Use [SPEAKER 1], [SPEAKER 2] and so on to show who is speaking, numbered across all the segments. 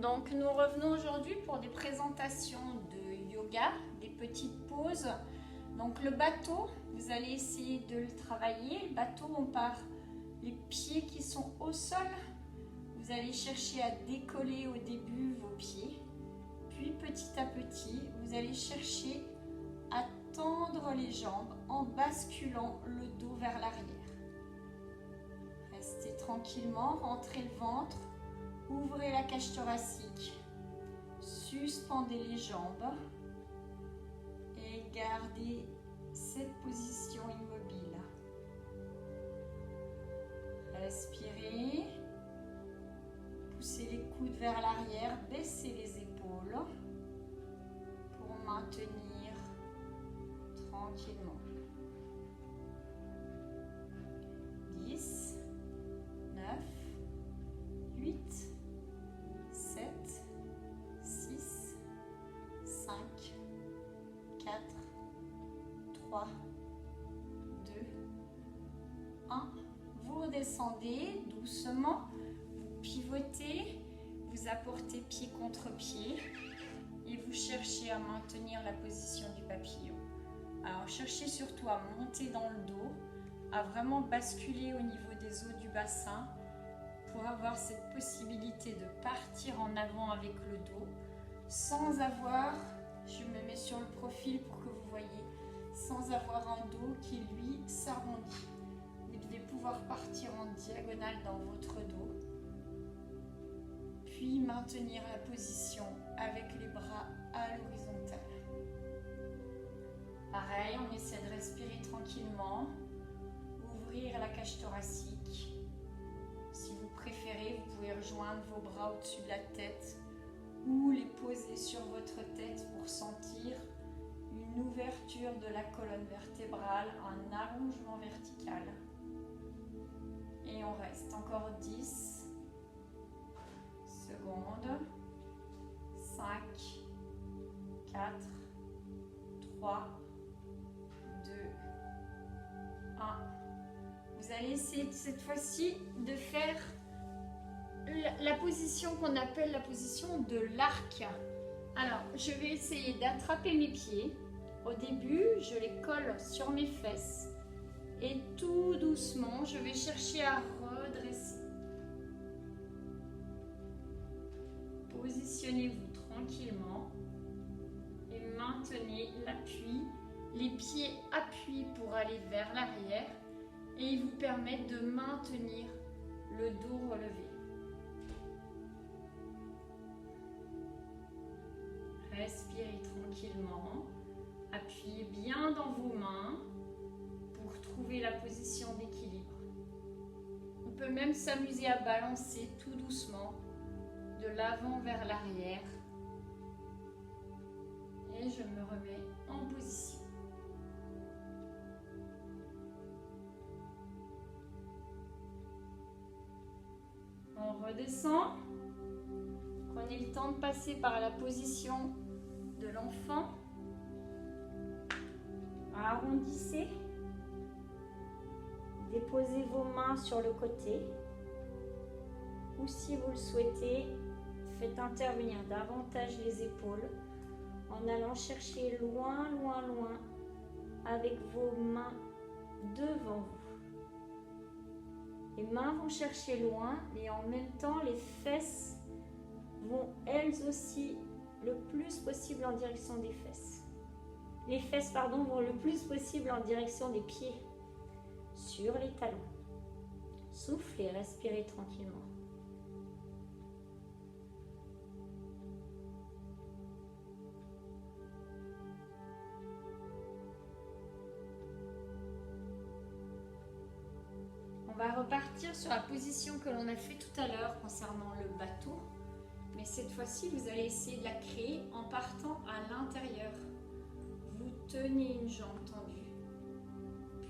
[SPEAKER 1] Donc nous revenons aujourd'hui pour des présentations de yoga, des petites pauses. Donc le bateau, vous allez essayer de le travailler. Le bateau, on part les pieds qui sont au sol. Vous allez chercher à décoller au début vos pieds. Puis petit à petit, vous allez chercher à tendre les jambes en basculant le dos vers l'arrière. Restez tranquillement, rentrez le ventre, ouvrez la cage thoracique, suspendez les jambes et gardez cette position immobile. Respirez, poussez les coudes vers l'arrière, baissez les épaules pour maintenir tranquillement. 10, 9, 8, 7, 6, 5, 4, 3, 2, 1. Vous redescendez doucement, vous pivotez, vous apportez pied contre pied et vous cherchez à maintenir la position du papillon. Alors cherchez surtout à monter dans le dos, à vraiment basculer au niveau des os du bassin pour avoir cette possibilité de partir en avant avec le dos sans avoir, je me mets sur le profil pour que vous voyez, sans avoir un dos qui lui s'arrondit. Vous devez pouvoir partir en diagonale dans votre dos, puis maintenir la position avec les bras à l'horizontale. Pareil, on essaie de respirer tranquillement, ouvrir la cage thoracique. Si vous préférez, vous pouvez rejoindre vos bras au-dessus de la tête ou les poser sur votre tête pour sentir une ouverture de la colonne vertébrale, un allongement vertical. Et on reste encore 10 secondes. 5, 4, 3, 2, 1. Vous allez essayer cette fois-ci de faire la position qu'on appelle la position de l'arc. Alors, je vais essayer d'attraper mes pieds. Au début, je les colle sur mes fesses et tout doucement, je vais chercher à redresser. Positionnez-vous tranquillement et maintenez l'appui. Les pieds appuient pour aller vers l'arrière et ils vous permettent de maintenir le dos relevé. Respirez tranquillement, appuyez bien dans vos mains pour trouver la position d'équilibre. On peut même s'amuser à balancer tout doucement de l'avant vers l'arrière et je me remets en position. On redescend. Prenez le temps de passer par la position de l'enfant. Arrondissez. Déposez vos mains sur le côté. Ou si vous le souhaitez, faites intervenir davantage les épaules en allant chercher loin, loin, loin avec vos mains devant vous. Les mains vont chercher loin et en même temps les fesses vont elles aussi le plus possible en direction des fesses. Les fesses, pardon, vont le plus possible en direction des pieds, sur les talons. Soufflez, respirez tranquillement. On va repartir sur la position que l'on a fait tout à l'heure concernant le bateau. Mais cette fois-ci, vous allez essayer de la créer en partant à l'intérieur. Vous tenez une jambe tendue,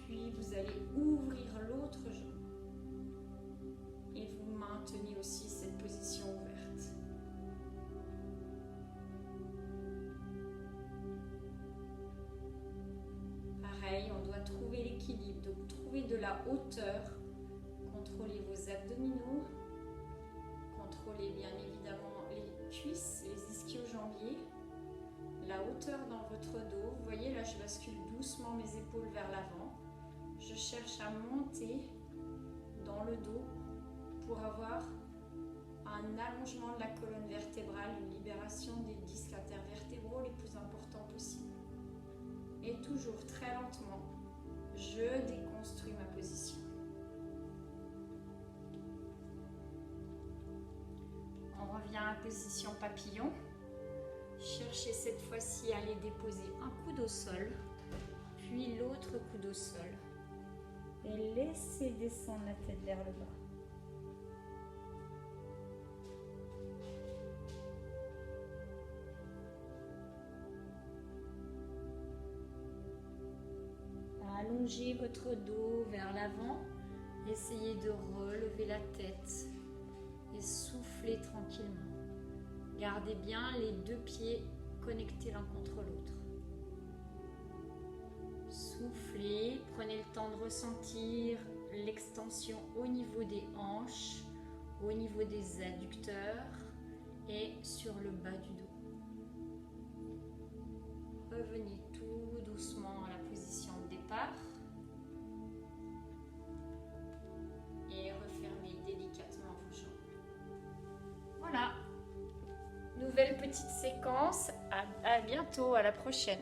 [SPEAKER 1] puis vous allez ouvrir l'autre jambe. Et vous maintenez aussi cette position ouverte. Pareil, on doit trouver l'équilibre, donc trouver de la hauteur. Contrôlez vos abdominaux. Contrôlez bien évidemment la hauteur dans votre dos. Vous voyez, là, je bascule doucement mes épaules vers l'avant. Je cherche à monter dans le dos pour avoir un allongement de la colonne vertébrale, une libération des disques intervertébraux les plus importants possibles. Et toujours très lentement, je déconstruis ma position. On revient à la position papillon. Cherchez cette fois-ci à aller déposer un coude au sol, puis l'autre coude au sol. Et laissez descendre la tête vers le bas. Allongez votre dos vers l'avant. Essayez de relever la tête et soufflez tranquillement. Gardez bien les deux pieds connectés l'un contre l'autre. Soufflez, prenez le temps de ressentir l'extension au niveau des hanches, au niveau des adducteurs et sur le bas du dos. Revenez tout doucement à la position de départ et refermez délicatement vos jambes. Voilà, nouvelle petite séquence, à bientôt, à la prochaine.